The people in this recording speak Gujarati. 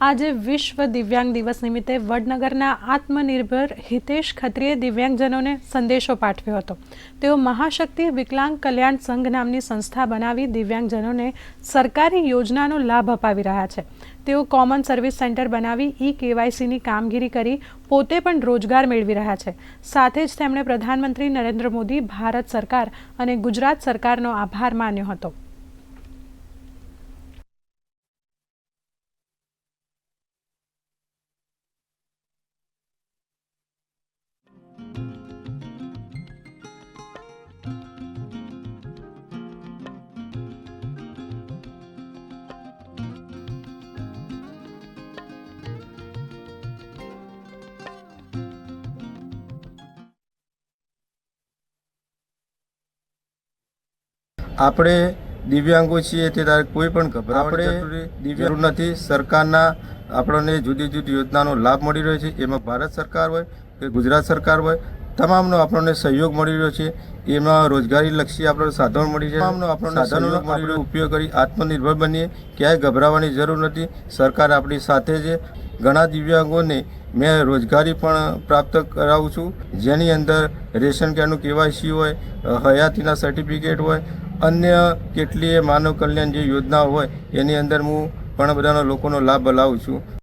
આજે વિશ્વ દિવ્યાંગ દિવસ નિમિત્તે વડનગરના આત્મનિર્ભર હિતેશ ખત્રીએ દિવ્યાંગજનોને સંદેશો પાઠવ્યો હતો। તેઓ મહાશક્તિ વિકલાંગ કલ્યાણ સંઘ નામની સંસ્થા બનાવી દિવ્યાંગજનોને સરકારી યોજનાનો લાભ અપાવી રહ્યા છે। તેઓ કોમન સર્વિસ સેન્ટર બનાવી KYCની કામગીરી કરી પોતે પણ રોજગાર મેળવી રહ્યા છે। સાથે જ તેમણે પ્રધાનમંત્રી નરેન્દ્ર મોદી, ભારત સરકાર અને ગુજરાત સરકારનો આભાર માન્યો હતો। આપણે દિવ્યાંગો છીએ તે તારે કોઈ પણ ગભરાવાની દિવ્યાંગ નથી। સરકારના આપણને જુદી જુદી યોજનાનો લાભ મળી રહ્યો છે। એમાં ભારત સરકાર હોય કે ગુજરાત સરકાર હોય, તમામનો આપણને સહયોગ મળી રહ્યો છે। એમાં રોજગારીલક્ષી આપણને સાધનો મળી છે। તમામનો આપણને સાધનોનો આપણે ઉપયોગ કરી આત્મનિર્ભર બનીએ। ક્યાંય ગભરાવાની જરૂર નથી, સરકાર આપણી સાથે છે। ઘણા દિવ્યાંગોને મેં રોજગારી પણ પ્રાપ્ત કરાવું છું, જેની અંદર રેશન કાર્ડનું KYC હોય, હયાતીના સર્ટિફિકેટ હોય, અન્ય કેટલીય માનવ કલ્યાણ જે યોજનાઓ હોય એની અંદર હું પણ બધાના લોકોનો લાભ લાવું છું।